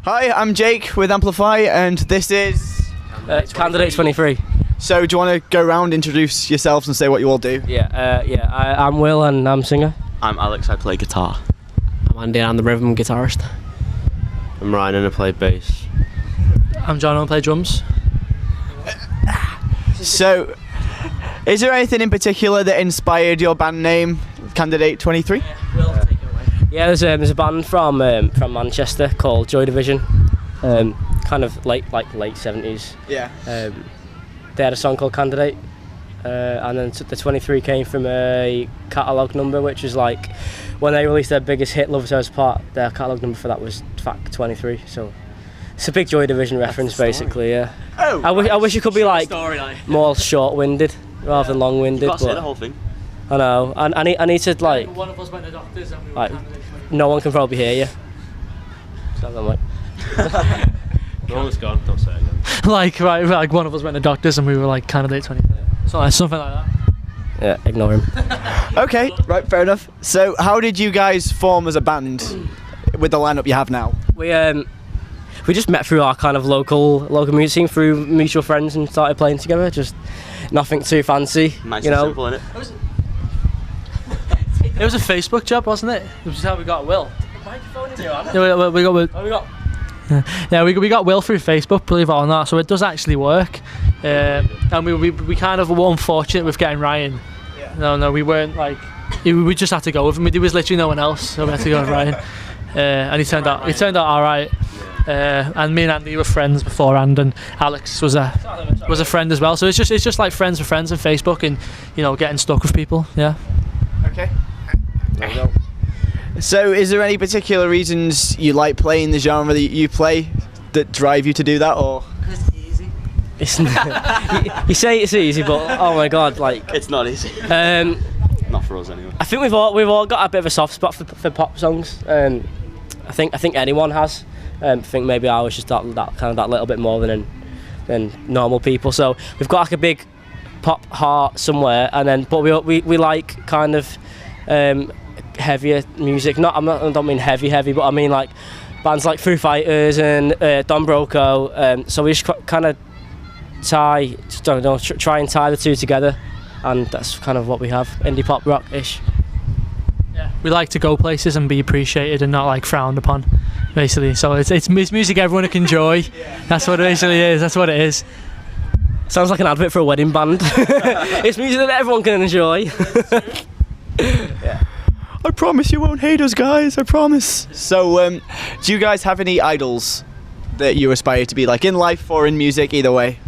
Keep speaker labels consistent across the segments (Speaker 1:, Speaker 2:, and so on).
Speaker 1: Hi, I'm Jake with Amplify, and this is
Speaker 2: Candidate 23.
Speaker 1: So, do you want to go around, introduce yourselves, and say what you all do?
Speaker 2: I'm Will and I'm singer.
Speaker 3: I'm Alex, I play guitar.
Speaker 4: I'm Andy, I'm the rhythm guitarist.
Speaker 3: I'm Ryan and I play bass.
Speaker 5: I'm John and I play drums.
Speaker 1: So, is there anything in particular that inspired your band name, Candidate 23?
Speaker 2: Yeah, there's a band from Manchester called Joy Division, kind of late 70s.
Speaker 1: Yeah.
Speaker 2: They had a song called Candidate, and then the 23 came from a catalogue number, which was like when they released their biggest hit, Love Tears Apart. Their catalogue number for that was Fact 23. So it's a big Joy Division reference, basically. Yeah.
Speaker 1: Oh.
Speaker 2: I wish it could be like more short-winded rather than long-winded.
Speaker 3: You've got to say the whole thing.
Speaker 2: I know, and I need to like.
Speaker 5: One of us went to doctors and we were
Speaker 2: Like,
Speaker 5: Candidate 23.
Speaker 2: no one can probably hear you. So I'm like,
Speaker 3: No one's gone, don't say it again.
Speaker 5: like one of us went to doctors and we were like Candidate 23. Something like that.
Speaker 2: yeah, ignore him.
Speaker 1: Okay, right, fair enough. So, how did you guys form as a band with the lineup you have now?
Speaker 2: We just met through our kind of local music scene, through mutual friends, and started playing together. Just nothing too fancy,
Speaker 3: Nice
Speaker 2: you
Speaker 3: and
Speaker 2: know.
Speaker 3: simple, innit?
Speaker 5: It was a Facebook job, wasn't it? Which is how we got Will.
Speaker 2: Microphone in your hand.
Speaker 5: Yeah, we got Will.
Speaker 2: Oh, we got.
Speaker 5: Yeah, we got Will through Facebook, believe it or not. So it does actually work. And we kind of were unfortunate with getting Ryan.
Speaker 1: Yeah.
Speaker 5: No, we weren't like. We just had to go with him. There was literally no one else, so we had to go with Ryan. And he turned out all right. And me and Andy were friends beforehand, and Alex was a friend as well. So it's just like friends with friends on Facebook, and getting stuck with people. Yeah.
Speaker 1: Okay. So, is there any particular reasons you like playing the genre that you play that drive you to do that, or?
Speaker 2: It's you say it's easy, but oh my god, like.
Speaker 3: It's not easy. Not for us anyway.
Speaker 2: I think we've all got a bit of a soft spot for pop songs. I think anyone has. I think maybe I was just that little bit more than normal people. So we've got like a big pop heart somewhere, but we like kind of heavier music. I don't mean heavy, but I mean like bands like Foo Fighters and Don Broco. So we just kind of try and tie the two together, and that's kind of what we have, indie pop rock-ish.
Speaker 5: Yeah, we like to go places and be appreciated and not like frowned upon, basically. So it's music everyone can enjoy. That's what it basically is. That's what it is.
Speaker 2: Sounds like an advert for a wedding band. It's music that everyone can enjoy.
Speaker 1: Yeah. I promise you won't hate us, guys. I promise. So, do you guys have any idols that you aspire to be, like in life or in music, either way?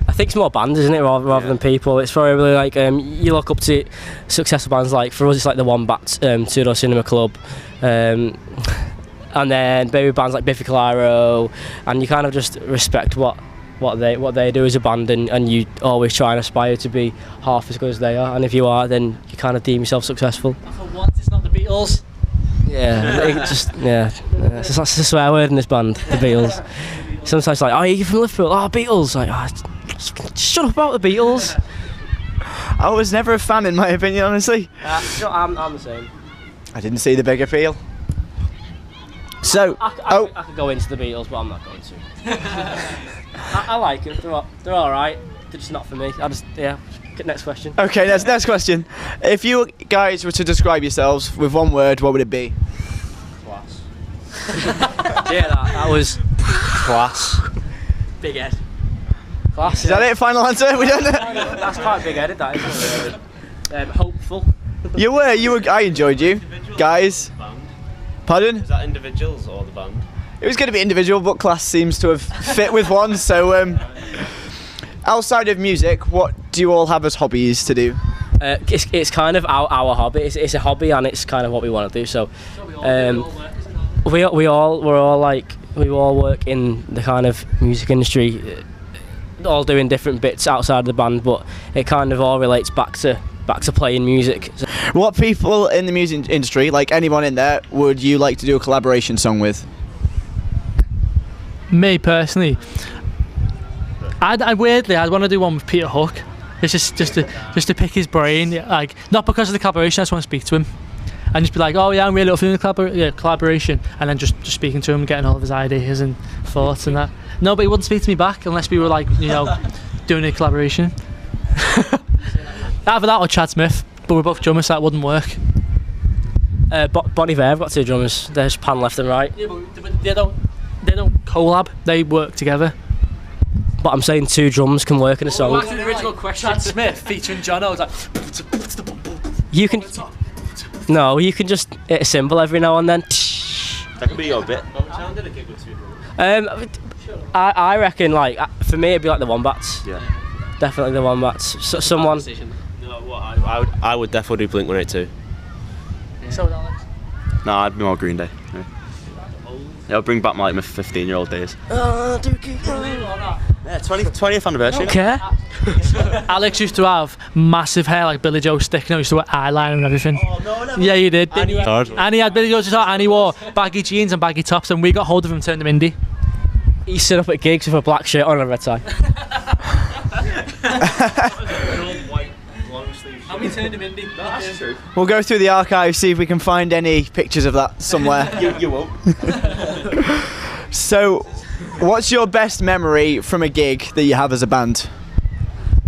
Speaker 2: I think it's more bands, isn't it, rather than people. It's probably like you look up to successful bands. Like for us, it's like the Wombats, Two-Door Cinema Club, and then maybe bands like Biffy Clyro, and you kind of just respect what they do as a band, and you always try and aspire to be half as good as they are. And if you are, then you kind of deem yourself successful.
Speaker 5: For once, it's not the Beatles.
Speaker 2: Yeah, it's a swear word in this band, the Beatles. Sometimes like, oh, you're from Liverpool, oh, Beatles. Like, oh, shut up about the Beatles.
Speaker 1: I was never a fan, in my opinion, honestly.
Speaker 2: I'm the same.
Speaker 1: I didn't see the big appeal. So,
Speaker 2: I could go into the Beatles, but I'm not going to. I like them. They're all right. They're just not for me. Next question.
Speaker 1: Okay, next question. If you guys were to describe yourselves with one word, what would it be?
Speaker 2: Class. Yeah, that was class. Big head. Class.
Speaker 1: Is that it? Final answer? We don't know.
Speaker 2: That's quite big-headed. That is. Hopeful.
Speaker 1: You were. I enjoyed you, guys. Pardon?
Speaker 3: Is that individuals or the band?
Speaker 1: It was going to be individual, but class seems to have fit with one. So, outside of music, what do you all have as hobbies to do?
Speaker 2: It's kind of our hobby. It's a hobby, and it's kind of what we want to do. So, we all work in the kind of music industry, all doing different bits outside of the band, but it kind of all relates back to playing music.
Speaker 1: What people in the music industry, like anyone in there, would you like to do a collaboration song with?
Speaker 5: Me personally, I'd want to do one with Peter Hook. It's just to pick his brain, like not because of the collaboration. I just want to speak to him. and just be like, oh yeah, I'm really up for doing a collaboration, and then just speaking to him, getting all of his ideas and thoughts and that. No, but he wouldn't speak to me back unless we were like, doing a collaboration. Either that or Chad Smith, but we're both drummers, so that wouldn't work.
Speaker 2: Bonnie Vare have got 2 drummers. There's pan left and right.
Speaker 5: Yeah, but they don't collab. They work together.
Speaker 2: But I'm saying 2 drums can work in a song.
Speaker 5: Back to the original question. Chad Smith featuring John O. Like,
Speaker 2: You can. No, you can just hit a cymbal every now and then.
Speaker 3: That could be your bit.
Speaker 2: I reckon, like, for me it'd be like the Wombats.
Speaker 3: Yeah.
Speaker 2: Definitely the Wombats. So, someone.
Speaker 3: No, what I would definitely do Blink-182.
Speaker 5: So would Alex.
Speaker 3: No, I'd be more Green Day. Yeah, I'll bring back my 15-year-old days. Yeah, 20th anniversary.
Speaker 2: Okay.
Speaker 5: Alex used to have massive hair like Billy Joe Stick. He used to wear eyeliner and everything.
Speaker 3: Oh, no, never.
Speaker 5: Yeah, you did.
Speaker 3: And
Speaker 5: he had Billy Joe's hair, and he wore baggy jeans and baggy tops, and we got hold of him and turned him indie.
Speaker 2: He stood up at gigs with a black shirt on and a red tie.
Speaker 5: And we turned him indie.
Speaker 3: That's true.
Speaker 1: We'll go through the archives, see if we can find any pictures of that somewhere.
Speaker 3: You won't.
Speaker 1: So, what's your best memory from a gig that you have as a band?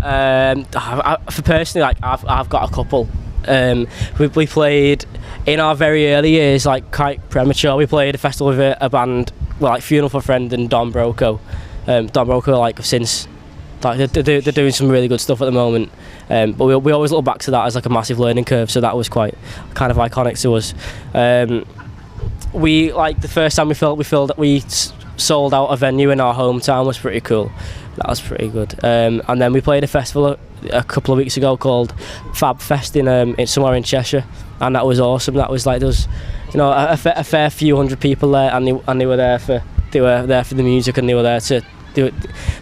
Speaker 2: For personally, like I've got a couple. We played in our very early years, like quite premature. We played a festival with a band, well, like Funeral for a Friend and Don Broco. Don Broco, like since, like they're doing some really good stuff at the moment. But we always look back to that as like a massive learning curve. So that was quite kind of iconic to us. We like the first time we sold out a venue in our hometown was pretty cool. That was pretty good. And then we played a festival a couple of weeks ago called Fab Fest in somewhere in Cheshire, and that was awesome. That was like there was, a fair few hundred people there, and they were there for the music, and they were there to do it.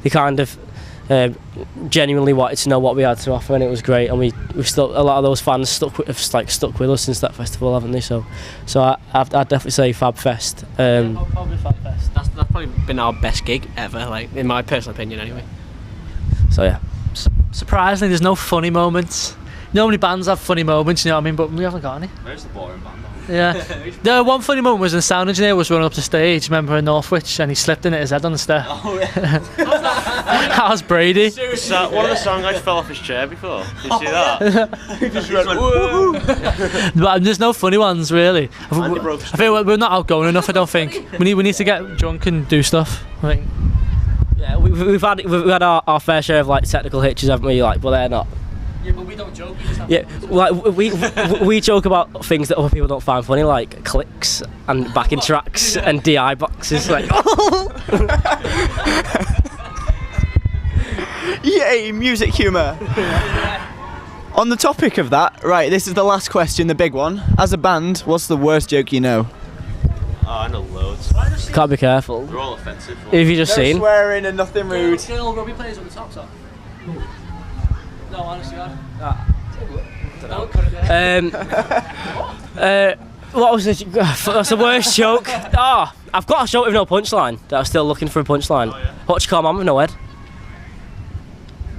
Speaker 2: They kind of genuinely wanted to know what we had to offer, and it was great. And we still, a lot of those fans stuck with us since that festival, haven't they? So I'd definitely say Fab Fest.
Speaker 5: Probably Fab Fest.
Speaker 4: That's probably been our best gig ever, like in my personal opinion, anyway.
Speaker 2: So yeah.
Speaker 5: Surprisingly, there's no funny moments. Normally bands have funny moments, you know what I mean? But we haven't got any.
Speaker 3: Where's the boring band?
Speaker 5: Yeah. The one funny moment was the sound engineer was running up the stage, remember, in Northwich, and he slipped and hit his head on the stair.
Speaker 3: Oh yeah.
Speaker 5: That was Brady.
Speaker 3: Seriously, one of the song guys fell off his chair before. Did you see that? He just went woo.
Speaker 5: But there's no funny ones really. I think we're not outgoing enough. I don't think we need to get drunk and do stuff. I think.
Speaker 2: Yeah, we've had our fair share of like technical hitches, haven't we? Like, but they're not.
Speaker 5: Yeah, but we don't joke.
Speaker 2: Yeah, like we joke about things that other people don't find funny, like clicks and backing tracks and DI boxes. Like,
Speaker 1: Yay, music humour! On the topic of that, right, this is the last question, the big one. As a band, what's the worst joke you know?
Speaker 3: Oh, I know loads.
Speaker 2: can't be careful.
Speaker 3: They're all offensive.
Speaker 2: Have you just seen?
Speaker 1: Swearing and nothing rude.
Speaker 5: Kill rugby players with the socks on. No, honestly,
Speaker 2: What was it? That's the worst joke. Oh, I've got a joke with no punchline. That I'm still looking for a punchline. What you call mum with no head?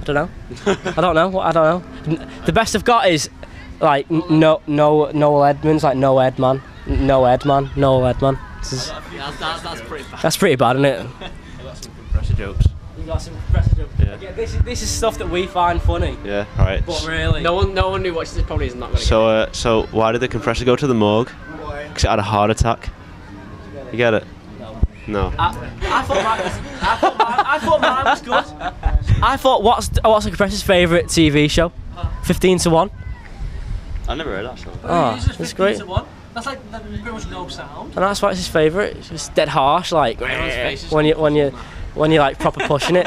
Speaker 2: I don't know. I don't know. The best I've got is like Noel Edmonds, like no head man. Noel Edman.
Speaker 4: That's pretty bad.
Speaker 2: That's pretty bad, isn't it?
Speaker 3: I've got some compressor jokes.
Speaker 2: You got some compressor jokes.
Speaker 3: Yeah.
Speaker 2: This is stuff that we find funny.
Speaker 3: Yeah, alright.
Speaker 2: But really,
Speaker 4: No one who watches this probably is not going to
Speaker 3: So why did the compressor go to the morgue? Because it had a heart attack. You get it? No.
Speaker 2: I thought mine was good. I thought what's the compressor's favourite TV show? 15 to 1.
Speaker 3: I never heard that show.
Speaker 2: Oh, it's great.
Speaker 5: That's like pretty much no sound.
Speaker 2: And that's why it's his favourite. It's just dead harsh, like when you like proper pushing it.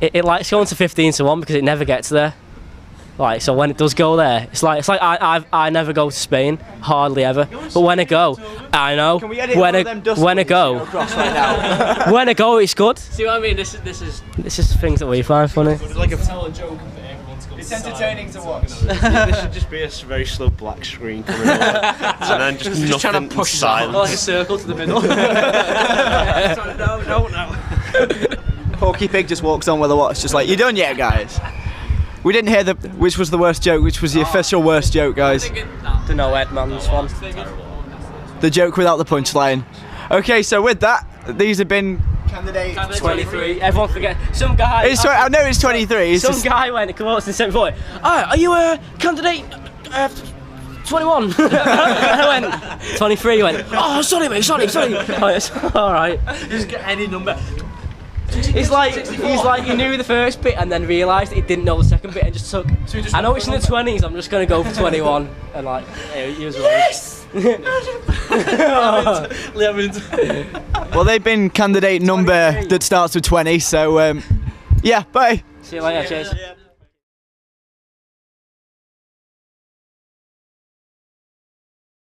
Speaker 2: It likes going to 15 to 1 because it never gets there. Like, so when it does go there, it's like I never go to Spain, hardly ever. But when I go, I know.
Speaker 1: Can we edit
Speaker 2: when
Speaker 1: one of them dust
Speaker 2: when I
Speaker 1: balls
Speaker 2: go,
Speaker 1: across right now?
Speaker 2: when I go, it's good.
Speaker 4: See what I mean? This is
Speaker 2: Things that we find funny.
Speaker 3: It's like
Speaker 4: tell a joke and everyone to go.
Speaker 1: It's entertaining to watch.
Speaker 3: This should just be a very slow black screen coming over, and then just nothing
Speaker 4: trying to push
Speaker 3: silence.
Speaker 4: like a circle to the middle.
Speaker 3: No.
Speaker 1: Porky Pig just walks on with a watch, just like, you done yet, guys? We didn't hear which was the worst joke, which was the official worst joke, guys.
Speaker 2: The no Edmonds one.
Speaker 1: The joke without the punchline. Okay, so with that, these have been candidate
Speaker 2: 23. Everyone forget. Some guy.
Speaker 1: I know it's 23. It's
Speaker 2: some
Speaker 1: just,
Speaker 2: guy went to come up and said, "Boy, are you a candidate 21?" And I went 23. He went, "Oh, sorry, mate. Sorry." Oh, it's all right.
Speaker 5: Just get any number.
Speaker 2: He's like he knew the first bit and then realised he didn't know the second bit and just took. I know it's in the 20s. I'm just gonna go for 21. And like, he was right. Yes.
Speaker 1: well, they've been candidate number that starts with 20. So yeah, bye.
Speaker 2: See you later. Cheers.